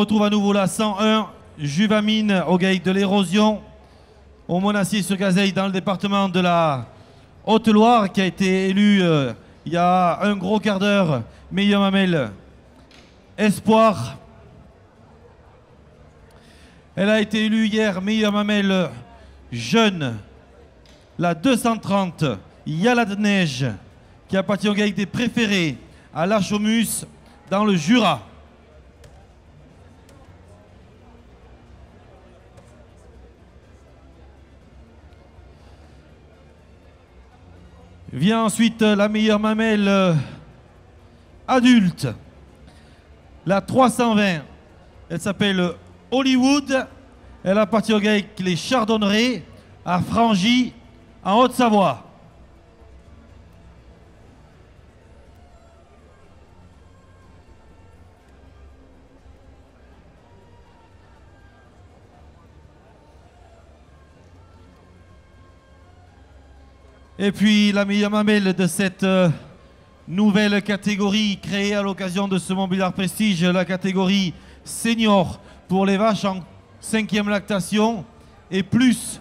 On retrouve à nouveau la 101, Juvamine au GAIC de l'érosion, au Monastier-sur-Gazeille dans le département de la Haute-Loire, qui a été élu il y a un gros quart d'heure, meilleure mamelle espoir. Elle a été élue hier meilleure mamelle jeune, la 230, Yala de Neige, qui appartient au GAIC des préférés à La Chaumus dans le Jura. Vient ensuite la meilleure mamelle adulte, la 320. Elle s'appelle Hollywood. Elle appartient au GAIC les Chardonnerets à Frangy, en Haute-Savoie. Et puis la meilleure mamelle de cette nouvelle catégorie créée à l'occasion de ce Montbéliard Prestige, la catégorie senior pour les vaches en 5e lactation et plus.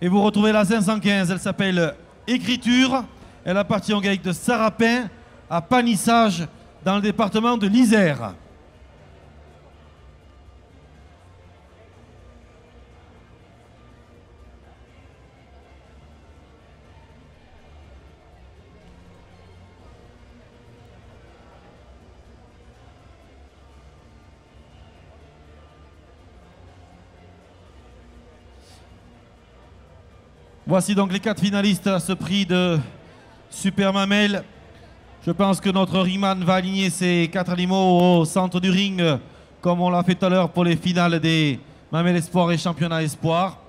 Et vous retrouvez la 515, elle s'appelle Écriture. Elle appartient au GAIC de Sarapin à Panissage dans le département de l'Isère. Voici donc les 4 finalistes à ce prix de Super Mamelle. Je pense que notre ringman va aligner ces 4 animaux au centre du ring, comme on l'a fait tout à l'heure pour les finales des Mamelles Espoir et Championnat Espoir.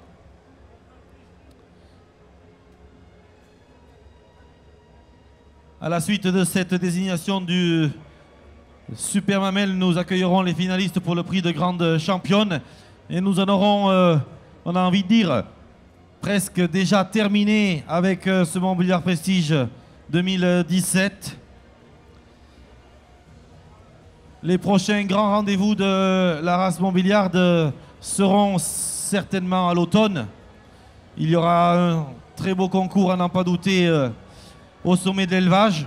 À la suite de cette désignation du Super Mamelle, nous accueillerons les finalistes pour le prix de grande championne. Et nous en aurons, on a envie de dire, presque déjà terminé avec ce Montbéliard Prestige 2017. Les prochains grands rendez-vous de la race Montbéliarde seront certainement à l'automne. Il y aura un très beau concours, à n'en pas douter, au sommet de l'élevage,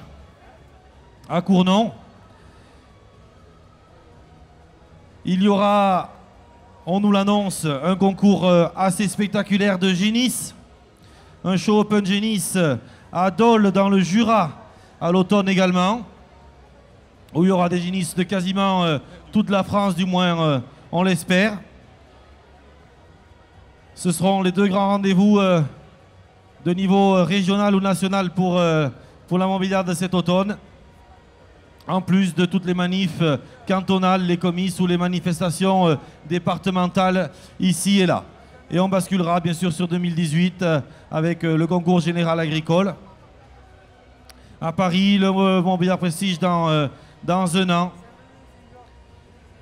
à Cournon. Il y aura, on nous l'annonce, un concours assez spectaculaire de génisses. Un show open génisse à Dole dans le Jura à l'automne également, où il y aura des génisses de quasiment toute la France, du moins on l'espère. Ce seront les 2 grands rendez-vous de niveau régional ou national pour la Montbéliarde de cet automne. En plus de toutes les manifs cantonales, les comices ou les manifestations départementales ici et là. Et on basculera bien sûr sur 2018 avec le concours général agricole. À Paris, le Montbéliard Prestige dans un an.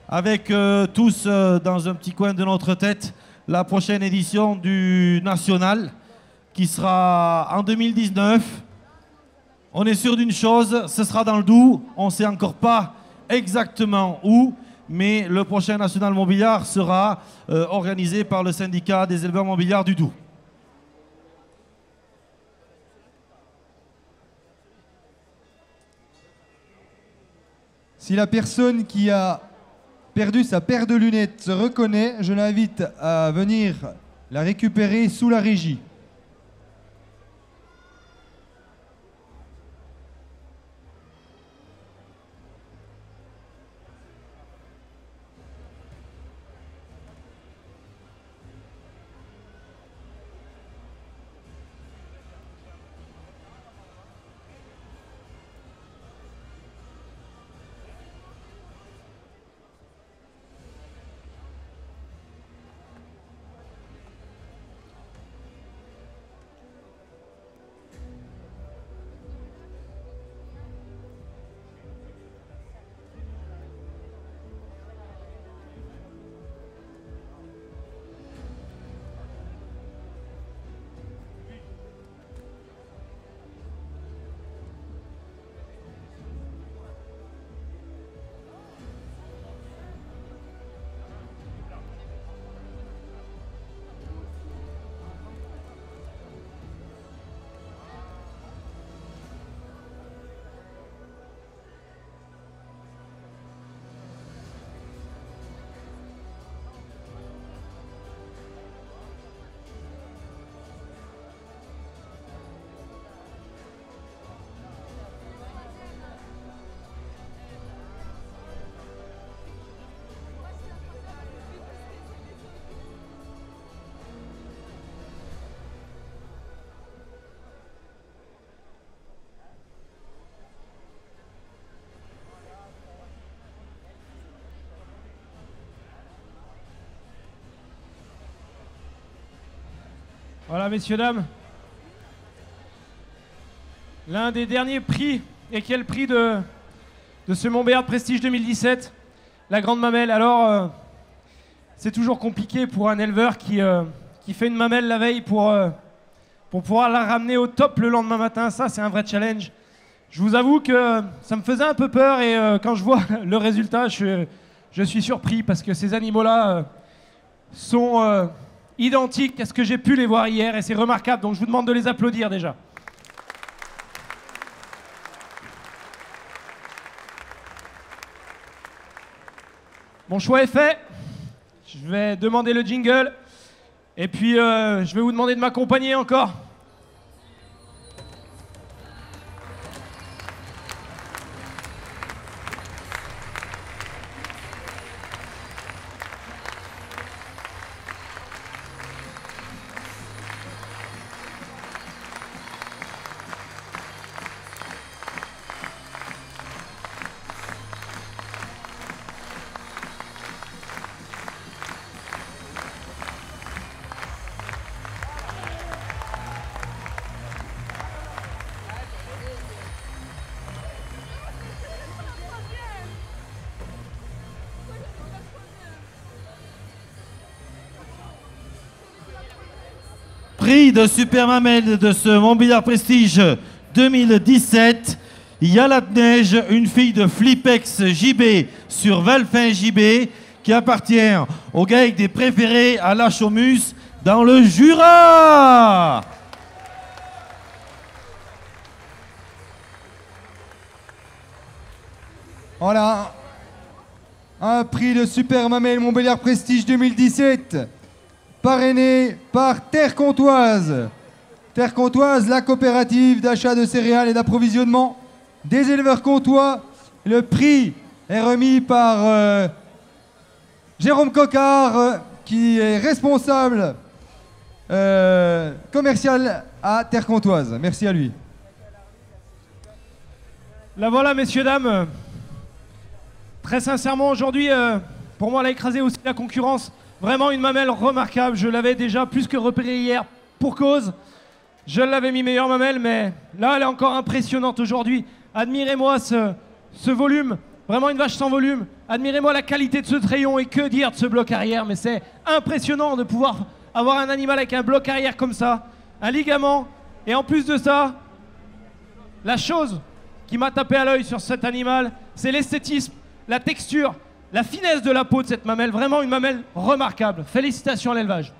Avec tous dans un petit coin de notre tête la prochaine édition du National qui sera en 2019. On est sûr d'une chose, ce sera dans le Doubs. On ne sait encore pas exactement où, mais le prochain National Montbéliard sera organisé par le syndicat des éleveurs Montbéliard du Doubs. Si la personne qui a perdu sa paire de lunettes se reconnaît, je l'invite à venir la récupérer sous la régie. Voilà, messieurs, dames. L'un des derniers prix, et qui est le prix de ce Montbéliard Prestige 2017, la grande mamelle. Alors, c'est toujours compliqué pour un éleveur qui fait une mamelle la veille pour pouvoir la ramener au top le lendemain matin. Ça, c'est un vrai challenge. Je vous avoue que ça me faisait un peu peur et quand je vois le résultat, je suis surpris parce que ces animaux-là sont identiques à ce que j'ai pu les voir hier et c'est remarquable. Donc je vous demande de les applaudir déjà. Mon choix est fait. Je vais demander le jingle et puis je vais vous demander de m'accompagner encore. Prix de Super Mamelle de ce Montbéliard Prestige 2017. Yala de Neige, une fille de Flipex JB sur Valfin JB qui appartient au GAEC des préférés à la Chaumus dans le Jura. Voilà, un prix de Super Mamelle Montbéliard Prestige 2017, parrainé par Terre Comtoise. Terre Comtoise, la coopérative d'achat de céréales et d'approvisionnement des éleveurs comtois. Le prix est remis par Jérôme Coquard, qui est responsable commercial à Terre Comtoise. Merci à lui. La voilà, messieurs, dames. Très sincèrement, aujourd'hui, pour moi, elle a écrasé aussi la concurrence. Vraiment une mamelle remarquable. Je l'avais déjà plus que repérée hier pour cause. Je l'avais mis meilleure mamelle, mais là, elle est encore impressionnante aujourd'hui. Admirez-moi ce volume. Vraiment une vache sans volume. Admirez-moi la qualité de ce treillon et que dire de ce bloc arrière. Mais c'est impressionnant de pouvoir avoir un animal avec un bloc arrière comme ça. Un ligament. Et en plus de ça, la chose qui m'a tapé à l'œil sur cet animal, c'est l'esthétisme, la texture, la finesse de la peau de cette mamelle. Vraiment une mamelle remarquable. Félicitations à l'élevage.